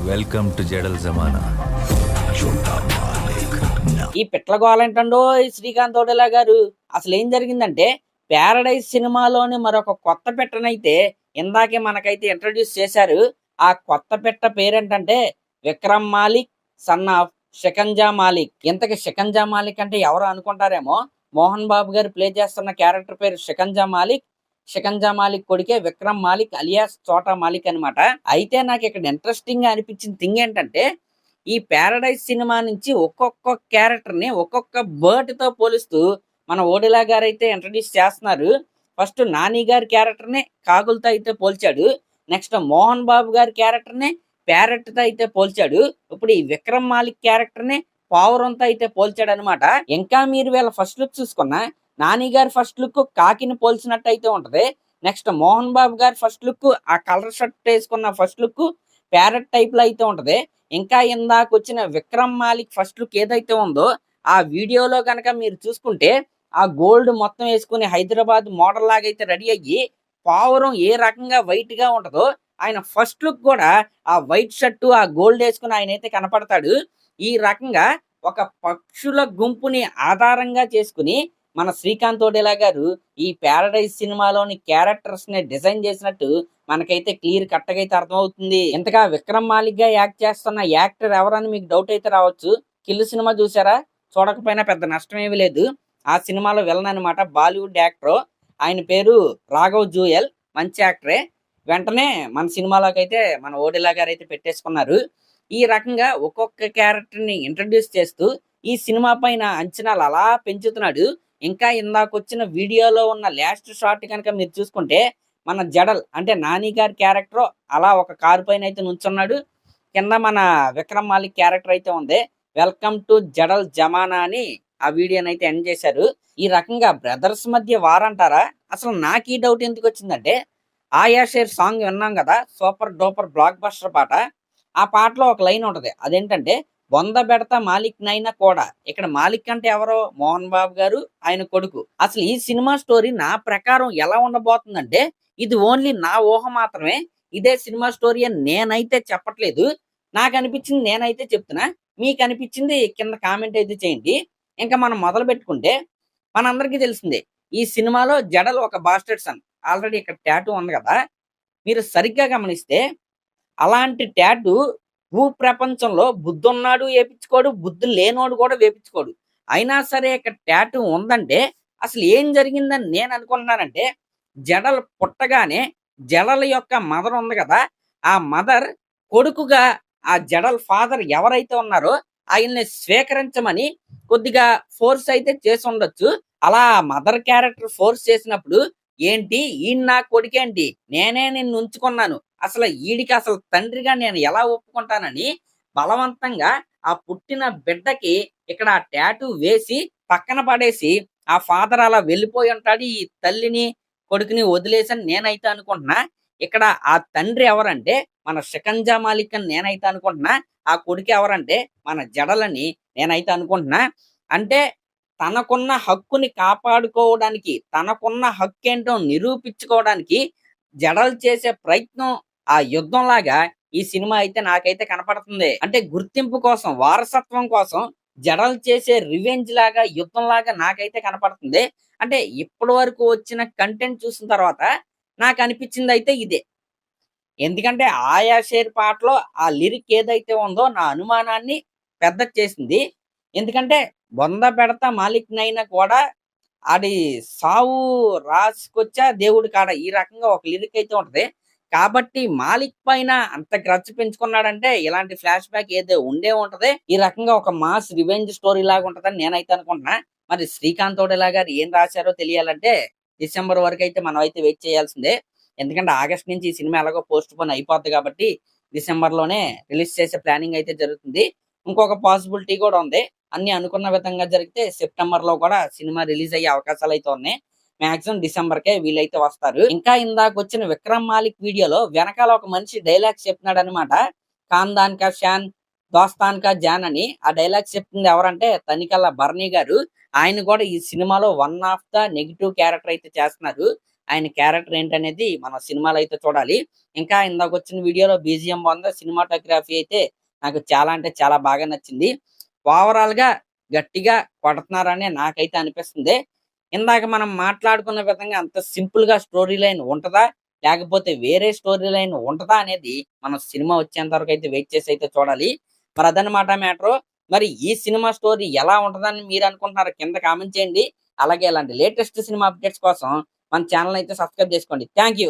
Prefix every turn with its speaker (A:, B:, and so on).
A: Welcome to జడల్ జమానా.
B: ఈ పిట్లగోలంటండో ఈ శ్రీకాంత్ ఓడేలా గారు. అసలు ఏం జరిగిందంటే ప్యారడైజ్ సినిమాలోని మరొక కొత్త పిట్టనైతే ఇందాకే మనకైతే ఇంట్రడ్యూస్ చేశారు. ఆ కొత్త పిట్ట పేరేంటంటే విక్రమ్ మాలిక్ సన్ ఆఫ్ షికంజా మాలిక్. ఇంతకి షికంజా మాలిక్ అంటే ఎవరు అనుకుంటారేమో, మోహన్ బాబు గారు ప్లే చేస్తున్న క్యారెక్టర్ పేరు షికంజా మాలిక్. షికంజా మాలిక్ కొడుకే విక్రమ్ మాలిక్ అలియాస్ చోటా మాలిక్ అనమాట. అయితే నాకు ఇక్కడ ఇంట్రెస్టింగ్ గా అనిపించిన థింగ్ ఏంటంటే, ఈ ప్యారడైజ్ సినిమా నుంచి ఒక్కొక్క క్యారెక్టర్ ని ఒక్కొక్క బర్డ్ తో పోలుస్తూ మన ఓడిలా గారు అయితే ఇంట్రడ్యూస్ చేస్తున్నారు. ఫస్ట్ నాని గారి క్యారెక్టర్ ని కాకులతో అయితే పోల్చాడు. నెక్స్ట్ మోహన్ బాబు గారి క్యారెక్టర్ ని ప్యారెట్ తో అయితే పోల్చాడు. ఇప్పుడు ఈ విక్రమ్ మాలిక్ క్యారెక్టర్ ని పావురంతో అయితే పోల్చాడు అనమాట. ఇంకా మీరు వీళ్ళ ఫస్ట్ లుక్ చూసుకున్నా నాని గారి ఫస్ట్ లుక్ కాకిని పోల్చినట్టు అయితే ఉంటది. నెక్స్ట్ మోహన్ బాబు గారి ఫస్ట్ లుక్ ఆ కలర్ షర్ట్ వేసుకున్న ఫస్ట్ లుక్ ప్యారెట్ టైప్ లో అయితే ఉంటది. ఇంకా ఇందాక వచ్చిన విక్రమ్ మాలిక్ ఫస్ట్ లుక్ ఏదైతే ఉందో ఆ వీడియోలో కనుక మీరు చూసుకుంటే ఆ గోల్డ్ మొత్తం వేసుకుని హైదరాబాద్ మోడల్ లాగా అయితే రెడీ అయ్యి పావురం ఏ రకంగా వైట్ గా ఉంటదో ఆయన ఫస్ట్ లుక్ కూడా ఆ వైట్ షర్టు ఆ గోల్డ్ వేసుకుని ఆయన అయితే కనపడతాడు. ఈ రకంగా ఒక పక్షుల గుంపుని ఆధారంగా చేసుకుని మన శ్రీకాంత్ ఓడేలా గారు ఈ ప్యారడైజ్ సినిమాలోని క్యారెక్టర్స్ ని డిజైన్ చేసినట్టు మనకైతే క్లియర్ కట్టగా అయితే అర్థమవుతుంది. ఇంతగా విక్రమ్ మాలిక్ గా యాక్ట్ చేస్తున్న యాక్టర్ ఎవరని మీకు డౌట్ అయితే రావచ్చు. కిల్లు సినిమా చూసారా? చూడకపోయినా పెద్ద నష్టం ఏమీ లేదు. ఆ సినిమాలో విలన్ అనమాట, బాలీవుడ్ యాక్టర్. ఆయన పేరు రాఘవ్ జూయల్, మంచి యాక్టరే. వెంటనే మన సినిమాలోకి అయితే మన ఓడేలా గారు అయితే పెట్టేసుకున్నారు. ఈ రకంగా ఒక్కొక్క క్యారెక్టర్ ని ఇంట్రడ్యూస్ చేస్తూ ఈ సినిమా పైన అంచనాలు అలా పెంచుతున్నాడు. ఇంకా ఇందాక వచ్చిన వీడియోలో ఉన్న లాస్ట్ షాట్ కనుక మీరు చూసుకుంటే మన జడల్ అంటే నాని గారి క్యారెక్టర్ అలా ఒక కారు పైన అయితే నుంచున్నాడు. కింద మన విక్రమ్ మాలిక్ క్యారెక్టర్ అయితే ఉంది. వెల్కమ్ టు జడల్ జమానా అని ఆ వీడియోని అయితే ఎండ్ చేశారు. ఈ రకంగా బ్రదర్స్ మధ్య వారంటారా? అసలు నాకు ఈ డౌట్ ఎందుకు వచ్చిందంటే, ఆయా షేర్ సాంగ్ విన్నాం కదా, సూపర్ డూపర్ బ్లాక్ బస్టర్ పాట. ఆ పాటలో ఒక లైన్ ఉంటది. అదేంటంటే బొంద బెడతా మాలిక్ నైనా కూడా. ఇక్కడ మాలిక్ అంటే ఎవరో మోహన్ బాబు గారు ఆయన కొడుకు. అసలు ఈ సినిమా స్టోరీ నా ప్రకారం ఎలా ఉండబోతుందంటే, ఇది ఓన్లీ నా ఊహ మాత్రమే. ఇదే సినిమా స్టోరీ అని నేనైతే చెప్పట్లేదు. నాకు అనిపించింది నేనైతే చెప్తున్నా. మీకు అనిపించింది కింద కామెంట్ అయితే చేయండి. ఇంకా మనం మొదలు పెట్టుకుంటే మనందరికీ తెలిసిందే ఈ సినిమాలో జడలు ఒక బాస్టర్డ్ సన్. ఆల్రెడీ ఇక్కడ టాటూ ఉంది కదా, మీరు సరిగ్గా గమనిస్తే అలాంటి టాటూ భూ ప్రపంచంలో బుద్ధున్నాడు వేపించుకోడు, బుద్ధి లేనోడు కూడా వేపించుకోడు. అయినా సరే ఇక్కడ టాటూ ఉందంటే అసలు ఏం జరిగిందని నేను అనుకుంటున్నానంటే, జడలు పుట్టగానే జడల యొక్క మదర్ ఉంది కదా, ఆ మదర్ కొడుకుగా ఆ జడల్ ఫాదర్ ఎవరైతే ఉన్నారో ఆయన్ని స్వీకరించమని కొద్దిగా ఫోర్స్ అయితే చేసి ఉండొచ్చు. అలా మదర్ క్యారెక్టర్ ఫోర్స్ చేసినప్పుడు ఏంటి ఈయన నా కొడుకేంటి, నేనే నిన్ను ఉంచుకున్నాను, అసలు ఈడికి అసలు తండ్రిగా నేను ఎలా ఒప్పుకుంటానని బలవంతంగా ఆ పుట్టిన బిడ్డకి ఇక్కడ ఆ టాటూ వేసి పక్కన పడేసి ఆ ఫాదర్ అలా వెళ్ళిపోయి ఉంటాడు. ఈ తల్లిని కొడుకుని వదిలేసని నేనైతే అనుకుంటున్నా. ఇక్కడ ఆ తండ్రి ఎవరంటే మన షికంజా మాలిక్ అని నేనైతే అనుకుంటున్నా. ఆ కొడుకు ఎవరంటే మన జడలని నేనైతే అనుకుంటున్నా. అంటే తనకున్న హక్కుని కాపాడుకోవడానికి, తనకున్న హక్కు ఏంటో నిరూపించుకోవడానికి జడలు చేసే ప్రయత్నం ఆ యుద్ధం లాగా ఈ సినిమా అయితే నాకైతే కనపడుతుంది. అంటే గుర్తింపు కోసం, వారసత్వం కోసం జడలు చేసే రివెంజ్ లాగా, యుద్ధం లాగా నాకైతే కనపడుతుంది. అంటే ఇప్పటి వరకు వచ్చిన కంటెంట్ చూసిన తర్వాత నాకు అనిపించింది అయితే ఇదే. ఎందుకంటే ఆయా షేర్ పాటలో ఆ లిరిక్ ఏదైతే ఉందో నా అనుమానాన్ని పెద్ద చేసింది. ఎందుకంటే బొంద పెడతా మాలిక్ నైనా కూడా ఆడి సావు రాసుకొచ్చా దేవుడి కాడ, ఈ రకంగా ఒక లిరిక్ అయితే ఉంటది. కాబట్టి మాలిక్ పైన అంత గ్రడ్జ్ పెంచుకున్నాడంటే ఇలాంటి ఫ్లాష్ బ్యాక్ ఏదో ఉండే ఉంటది. ఈ రకంగా ఒక మాస్ రివెంజ్ స్టోరీ లాగా ఉంటదని నేనైతే అనుకుంటున్నా. మరి శ్రీకాంత్ ఓడేలా గారు ఏం రాశారో తెలియాలంటే డిసెంబర్ వరకు అయితే మనం అయితే వెయిట్ చేయాల్సిందే. ఎందుకంటే ఆగస్ట్ నుంచి ఈ సినిమా ఎలాగో పోస్ట్ పోన్ అయిపోద్ది కాబట్టి డిసెంబర్ లోనే రిలీజ్ చేసే ప్లానింగ్ అయితే జరుగుతుంది. ఇంకొక పాసిబిలిటీ కూడా ఉంది. అన్ని అనుకున్న విధంగా జరిగితే సెప్టెంబర్ లో కూడా సినిమా రిలీజ్ అయ్యే అవకాశాలు అయితే ఉన్నాయి. మాక్సిమం డిసెంబర్ కే వీలైతే వస్తారు. ఇంకా ఇందాక వచ్చిన విక్రమ్ మాలిక్ వీడియోలో వెనకాల ఒక మనిషి డైలాగ్స్ చెప్తున్నాడు అనమాట. ఖాన్దాన్ కా షాన్ దోస్తాన్ కా జాన్ అని. ఆ డైలాగ్స్ చెప్తుంది ఎవరంటే తనికల్లా భరణి గారు. ఆయన కూడా ఈ సినిమాలో one of the negative character అయితే చేస్తున్నారు. ఆయన క్యారెక్టర్ ఏంటనేది మన సినిమాలో అయితే చూడాలి. ఇంకా ఇందాక వచ్చిన వీడియోలో బీజీఎం బాగుంది. సినిమాటోగ్రఫీ అయితే నాకు చాలా అంటే చాలా బాగా నచ్చింది. ఓవరాల్‌గా గట్టిగా కొడుతున్నారని నాకైతే అనిపిస్తుంది. ఇందాక మనం మాట్లాడుకున్న విధంగా అంత సింపుల్‌గా స్టోరీ లైన్ ఉంటదా? లేకపోతే వేరే స్టోరీ లైన్ ఉంటదా? అనేది మనం సినిమా వచ్చేంత వరకు అయితే వెయిట్ చేసి అయితే చూడాలి. మరి అదన్నమాట మ్యాటరు. మరి ఈ సినిమా స్టోరీ ఎలా ఉంటదని మీరనుకుంటున్నారో కింద కామెంట్ చేయండి. అలాగే ఇలాంటి లేటెస్ట్ సినిమా అప్డేట్స్ కోసం మన ఛానెల్‌ని అయితే సబ్స్క్రైబ్ చేసుకోండి. Thank you.